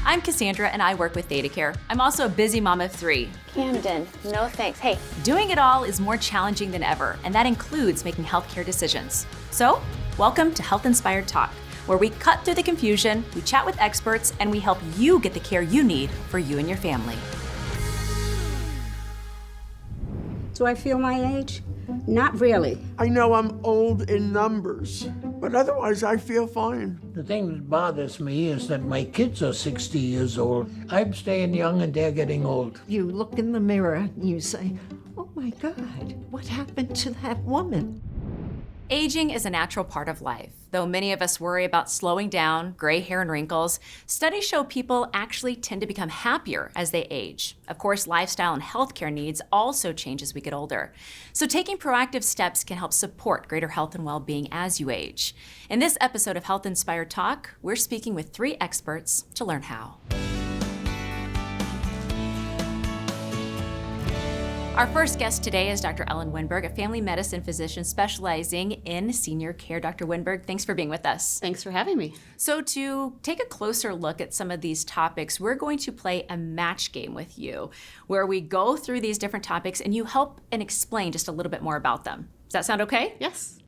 I'm Cassandra and I work with ThedaCare. I'm also a busy mom of 3. Camden, no thanks. Hey. Doing it all is more challenging than ever, and that includes making healthcare decisions. So, welcome to Health Inspired Talk, where we cut through the confusion, we chat with experts, and we help you get the care you need for you and your family. Do I feel my age? Not really. I know I'm old in numbers, but otherwise I feel fine. The thing that bothers me is that my kids are 60 years old. I'm staying young and they're getting old. You look in the mirror and you say, oh my God, what happened to that woman? Aging is a natural part of life. Though many of us worry about slowing down, gray hair and wrinkles, studies show people actually tend to become happier as they age. Of course, lifestyle and healthcare needs also change as we get older. So taking proactive steps can help support greater health and well-being as you age. In this episode of Health Inspired Talk, we're speaking with 3 experts to learn how. Our first guest today is Dr. Ellen Wenberg, a family medicine physician specializing in senior care. Dr. Wenberg, thanks for being with us. Thanks for having me. So to take a closer look at some of these topics, we're going to play a match game with you, where we go through these different topics and you help and explain just a little bit more about them. Does that sound okay? Yes.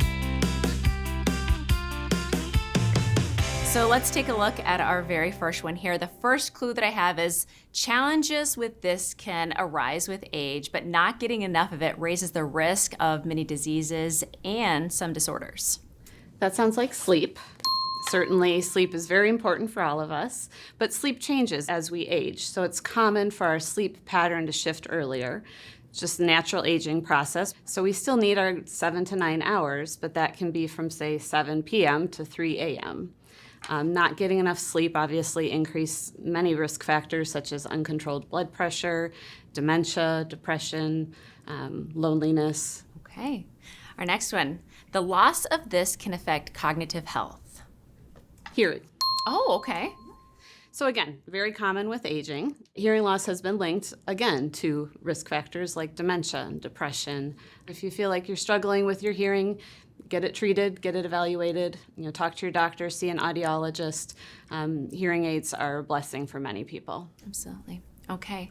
So let's take a look at our very first one here. The first clue that I have is challenges with this can arise with age, but not getting enough of it raises the risk of many diseases and some disorders. That sounds like sleep. Certainly, sleep is very important for all of us, but sleep changes as we age. So it's common for our sleep pattern to shift earlier. It's just a natural aging process. So we still need our 7 to 9 hours, but that can be from, say, 7 p.m. to 3 a.m. Not getting enough sleep obviously increase many risk factors such as uncontrolled blood pressure, dementia, depression, loneliness. Okay. Our next one. The loss of this can affect cognitive health. Hearing. Oh, okay. So again, very common with aging. Hearing loss has been linked, again, to risk factors like dementia and depression. If you feel like you're struggling with your hearing, get it treated, get it evaluated, talk to your doctor, see an audiologist. Hearing aids are a blessing for many people. Absolutely. Okay.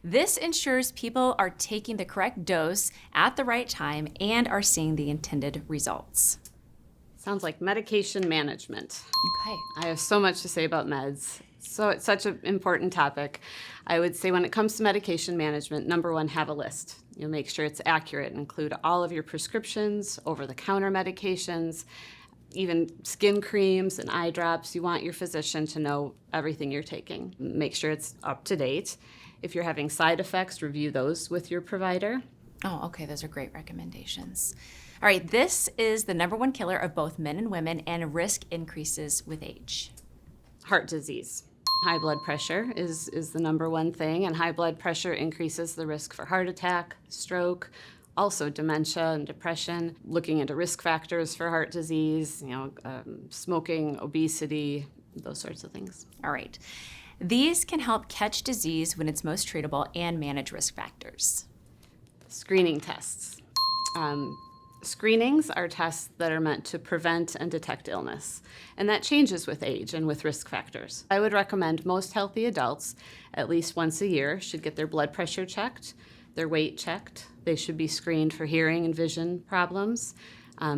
This ensures people are taking the correct dose at the right time and are seeing the intended results. Sounds like medication management. Okay. I have so much to say about meds. So it's such an important topic. I would say when it comes to medication management, number 1, have a list. Make sure it's accurate. Include all of your prescriptions, over-the-counter medications, even skin creams and eye drops. You want your physician to know everything you're taking. Make sure it's up to date. If you're having side effects, review those with your provider. Oh, okay. Those are great recommendations. All right. This is the number 1 killer of both men and women, and risk increases with age. Heart disease. High blood pressure is the number 1 thing, and high blood pressure increases the risk for heart attack, stroke, also dementia and depression. Looking into risk factors for heart disease, smoking, obesity, those sorts of things. All right. These can help catch disease when it's most treatable and manage risk factors. Screening tests. Screenings are tests that are meant to prevent and detect illness, and that changes with age and with risk factors. I would recommend most healthy adults at least once a year should get their blood pressure checked, their weight checked. They should be screened for hearing and vision problems,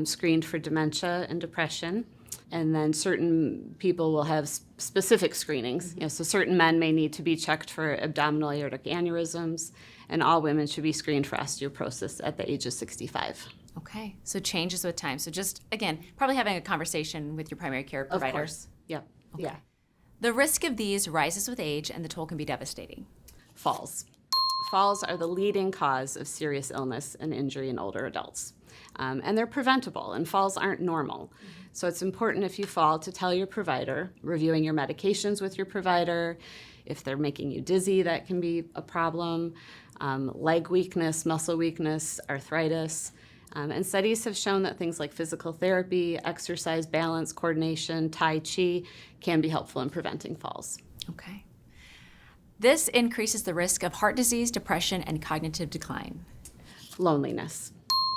screened for dementia and depression, and then certain people will have specific screenings. So certain men may need to be checked for abdominal aortic aneurysms, and all women should be screened for osteoporosis at the age of 65. Okay, so changes with time. So just, again, probably having a conversation with your primary care provider. Of course, yep. Okay. Yeah. The risk of these rises with age, and the toll can be devastating. Falls. Falls are the leading cause of serious illness and injury in older adults. And they're preventable, and falls aren't normal. Mm-hmm. So it's important if you fall to tell your provider, reviewing your medications with your provider. If they're making you dizzy, that can be a problem. Leg weakness, muscle weakness, arthritis. And studies have shown that things like physical therapy, exercise, balance, coordination, Tai Chi can be helpful in preventing falls. Okay. This increases the risk of heart disease, depression, and cognitive decline. Loneliness.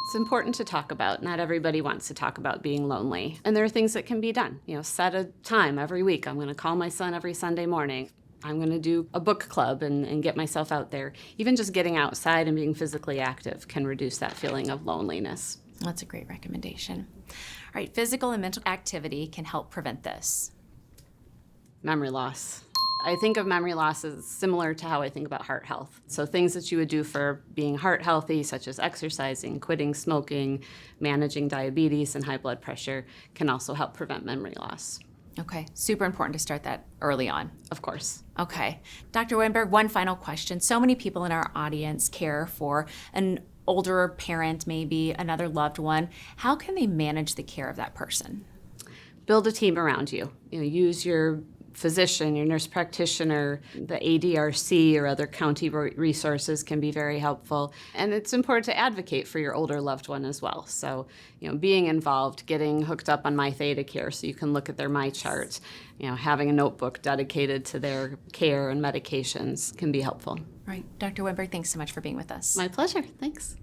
It's important to talk about. Not everybody wants to talk about being lonely. And there are things that can be done. Set a time every week. I'm going to call my son every Sunday morning. I'm going to do a book club and get myself out there. Even just getting outside and being physically active can reduce that feeling of loneliness. That's a great recommendation. All right, physical and mental activity can help prevent this. Memory loss. I think of memory loss as similar to how I think about heart health. So things that you would do for being heart healthy, such as exercising, quitting smoking, managing diabetes and high blood pressure, can also help prevent memory loss. Okay, super important to start that early on. Of course. Okay. Dr. Wenberg, one final question. So many people in our audience care for an older parent, maybe another loved one. How can they manage the care of that person? Build a team around you. Use your physician, your nurse practitioner, the ADRC or other county resources can be very helpful. And it's important to advocate for your older loved one as well. So, being involved, getting hooked up on my ThedaCare so you can look at their My Chart, having a notebook dedicated to their care and medications can be helpful. All right. Dr. Wenberg, thanks so much for being with us. My pleasure. Thanks.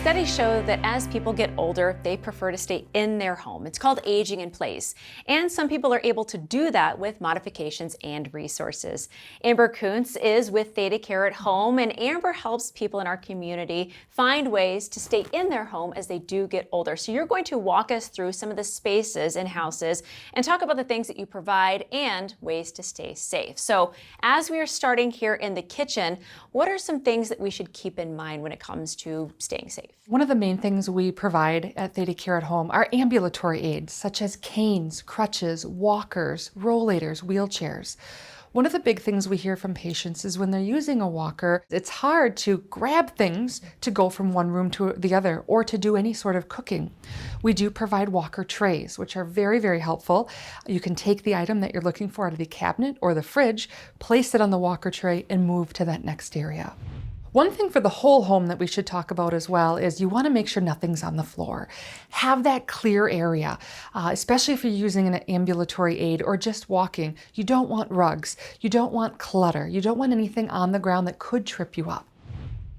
Studies show that as people get older, they prefer to stay in their home. It's called aging in place. And some people are able to do that with modifications and resources. Amber Koontz is with ThedaCare at Home, and Amber helps people in our community find ways to stay in their home as they do get older. So you're going to walk us through some of the spaces in houses and talk about the things that you provide and ways to stay safe. So as we are starting here in the kitchen, what are some things that we should keep in mind when it comes to staying safe? One of the main things we provide at ThedaCare at Home are ambulatory aids, such as canes, crutches, walkers, rollators, wheelchairs. One of the big things we hear from patients is when they're using a walker, it's hard to grab things to go from one room to the other or to do any sort of cooking. We do provide walker trays, which are very, very helpful. You can take the item that you're looking for out of the cabinet or the fridge, place it on the walker tray, and move to that next area. One thing for the whole home that we should talk about as well is you want to make sure nothing's on the floor. Have that clear area, especially if you're using an ambulatory aid or just walking. You don't want rugs. You don't want clutter. You don't want anything on the ground that could trip you up.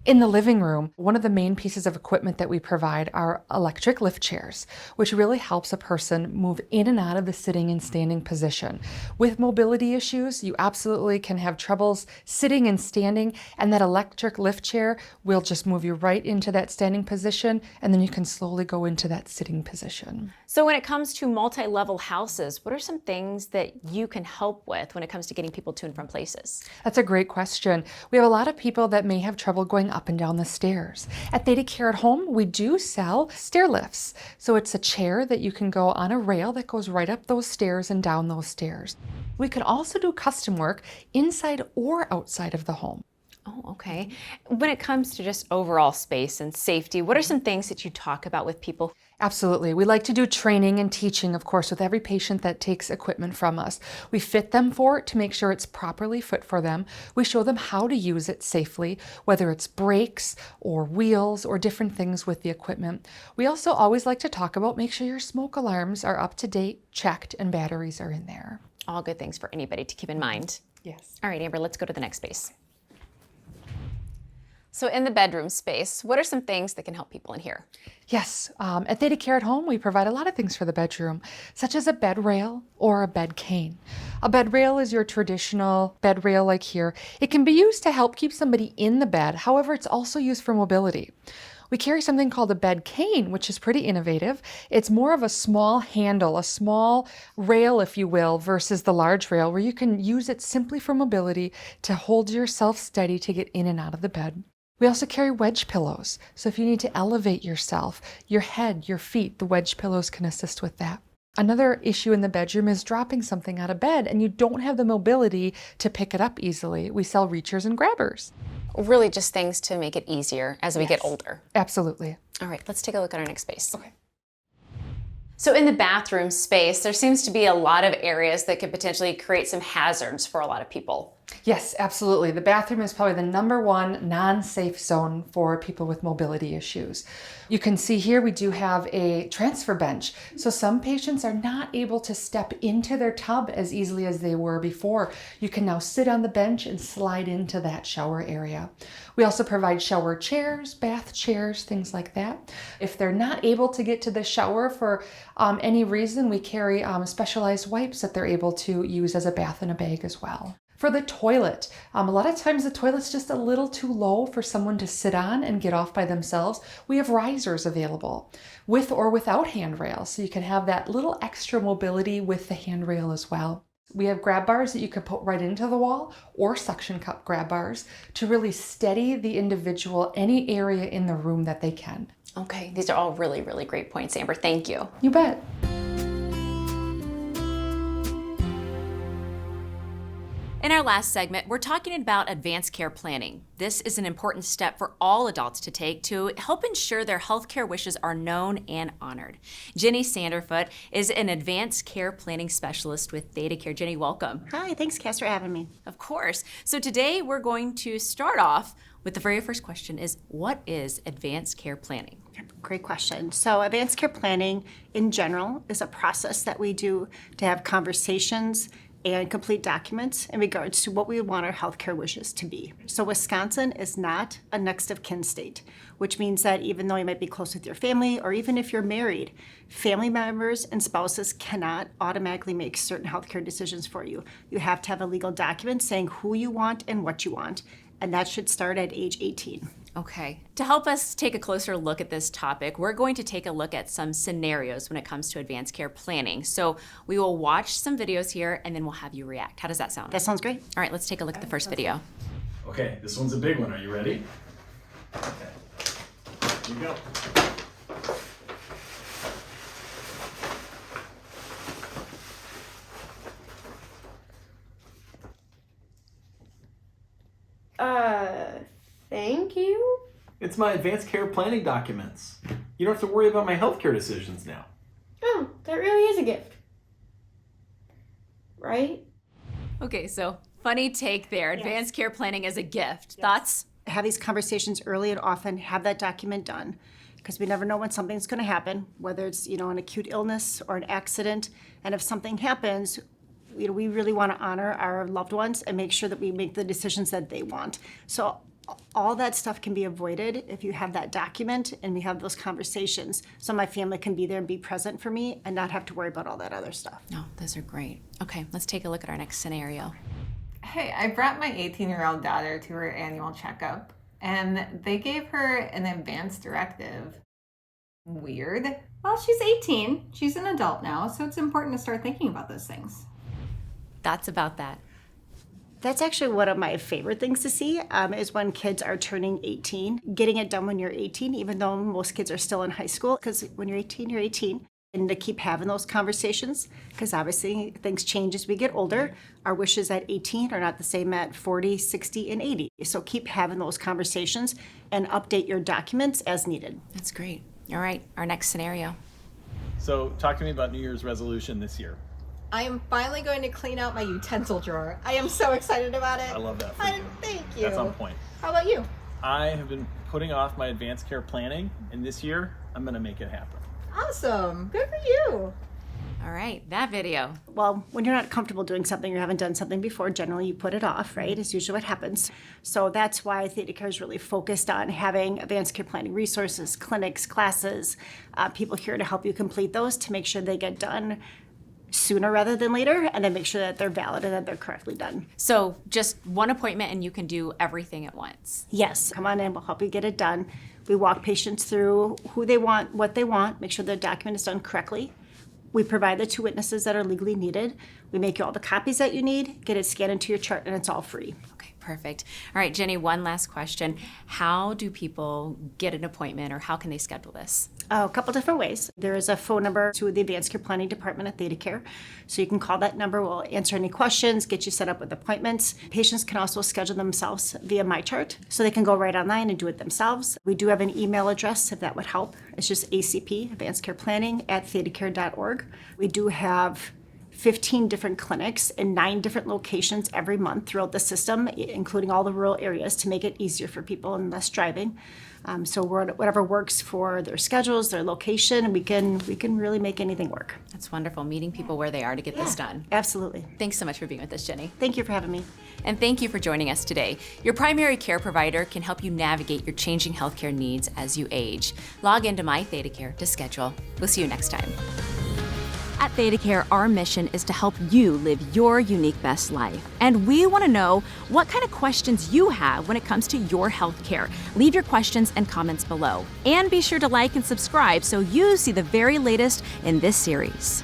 In the living room, one of the main pieces of equipment that we provide are electric lift chairs, which really helps a person move in and out of the sitting and standing position. With mobility issues, you absolutely can have troubles sitting and standing, and that electric lift chair will just move you right into that standing position, and then you can slowly go into that sitting position. So when it comes to multi-level houses, what are some things that you can help with when it comes to getting people to and from places? That's a great question. We have a lot of people that may have trouble going up and down the stairs. At ThedaCare at Home, we do sell stair lifts. So it's a chair that you can go on a rail that goes right up those stairs and down those stairs. We can also do custom work inside or outside of the home. Oh, okay. When it comes to just overall space and safety, what are some things that you talk about with people? Absolutely. We like to do training and teaching, of course, with every patient that takes equipment from us. We fit them for it to make sure it's properly fit for them. We show them how to use it safely, whether it's brakes or wheels or different things with the equipment. We also always like to talk about make sure your smoke alarms are up to date, checked, and batteries are in there. All good things for anybody to keep in mind. Yes. All right, Amber, let's go to the next space. So in the bedroom space, what are some things that can help people in here? Yes, at ThedaCare at Home, we provide a lot of things for the bedroom, such as a bed rail or a bed cane. A bed rail is your traditional bed rail like here. It can be used to help keep somebody in the bed. However, it's also used for mobility. We carry something called a bed cane, which is pretty innovative. It's more of a small handle, a small rail, if you will, versus the large rail, where you can use it simply for mobility to hold yourself steady to get in and out of the bed. We also carry wedge pillows, so if you need to elevate yourself, your head, your feet, the wedge pillows can assist with that. Another issue in the bedroom is dropping something out of bed and you don't have the mobility to pick it up easily. We sell reachers and grabbers. Really just things to make it easier as we get older. Absolutely. All right, let's take a look at our next space. Okay. So in the bathroom space, there seems to be a lot of areas that could potentially create some hazards for a lot of people. Yes, absolutely. The bathroom is probably the number one non-safe zone for people with mobility issues. You can see here we do have a transfer bench. So some patients are not able to step into their tub as easily as they were before. You can now sit on the bench and slide into that shower area. We also provide shower chairs, bath chairs, things like that. If they're not able to get to the shower for any reason, we carry specialized wipes that they're able to use as a bath in a bag as well. For the toilet, a lot of times the toilet's just a little too low for someone to sit on and get off by themselves. We have risers available with or without handrails, so you can have that little extra mobility with the handrail as well. We have grab bars that you can put right into the wall or suction cup grab bars to really steady the individual any area in the room that they can. Okay, these are all really, really great points, Amber. Thank you. You bet. In our last segment, we're talking about advanced care planning. This is an important step for all adults to take to help ensure their healthcare wishes are known and honored. Jenny Sanderfoot is an advanced care planning specialist with ThedaCare. Jenny, welcome. Hi, thanks, Cass, for having me. Of course. So today we're going to start off with the very first question is, what is advanced care planning? Great question. So advanced care planning in general is a process that we do to have conversations and complete documents in regards to what we want our healthcare wishes to be. So Wisconsin is not a next of kin state, which means that even though you might be close with your family, or even if you're married, family members and spouses cannot automatically make certain healthcare decisions for you. You have to have a legal document saying who you want and what you want, and that should start at age 18. Okay. To help us take a closer look at this topic, we're going to take a look at some scenarios when it comes to advanced care planning. So we will watch some videos here and then we'll have you react. How does that sound? That sounds great. All right, let's take a look at the first video. Okay, this one's a big one. Are you ready? Okay. Here you go. Thank you? It's my advanced care planning documents. You don't have to worry about my healthcare decisions now. Oh, that really is a gift. Right? Okay, so funny take there. Advanced care planning is a gift. Thoughts? Have these conversations early and often, have that document done, because we never know when something's going to happen, whether it's, an acute illness or an accident. And if something happens, we really want to honor our loved ones and make sure that we make the decisions that they want. So all that stuff can be avoided if you have that document and we have those conversations, so my family can be there and be present for me and not have to worry about all that other stuff. No, those are great. Okay, let's take a look at our next scenario. Hey, I brought my 18-year-old daughter to her annual checkup, and they gave her an advance directive. Weird. Well, she's 18. She's an adult now, so it's important to start thinking about those things. Thoughts about that? That's actually one of my favorite things to see is when kids are turning 18. Getting it done when you're 18, even though most kids are still in high school, because when you're 18, you're 18. And to keep having those conversations, because obviously things change as we get older. Our wishes at 18 are not the same at 40, 60, and 80. So keep having those conversations and update your documents as needed. That's great. All right, our next scenario. So talk to me about New Year's resolution this year. I am finally going to clean out my utensil drawer. I am so excited about it. I love that for you. Thank you. That's on point. How about you? I have been putting off my advanced care planning, and this year I'm going to make it happen. Awesome. Good for you. All right, that video. Well, when you're not comfortable doing something or haven't done something before, generally you put it off, right? It's usually what happens. So that's why ThedaCare is really focused on having advanced care planning resources, clinics, classes, people here to help you complete those to make sure they get done sooner rather than later, and then make sure that they're valid and that they're correctly done. So just one appointment and you can do everything at once. Yes, come on in, we'll help you get it done. We walk patients through who they want, what they want, make sure their document is done correctly. We provide the 2 witnesses that are legally needed. We make you all the copies that you need, get it scanned into your chart, and it's all free. Okay, perfect. All right, Jenny, one last question. How do people get an appointment, or how can they schedule this? A couple different ways. There is a phone number to the Advanced Care Planning Department at ThedaCare. So you can call that number. We'll answer any questions, get you set up with appointments. Patients can also schedule themselves via MyChart, so they can go right online and do it themselves. We do have an email address if that would help. It's just ACP, Advanced Care Planning, @ThedaCare.org. We do have 15 different clinics in 9 different locations every month throughout the system, including all the rural areas, to make it easier for people and less driving. So whatever works for their schedules, their location, we can really make anything work. That's wonderful, meeting people where they are to get this done. Absolutely. Thanks so much for being with us, Jenny. Thank you for having me. And thank you for joining us today. Your primary care provider can help you navigate your changing healthcare needs as you age. Log into My ThedaCare to schedule. We'll see you next time. At ThedaCare, our mission is to help you live your unique best life. And we want to know what kind of questions you have when it comes to your healthcare. Leave your questions and comments below. And be sure to like and subscribe so you see the very latest in this series.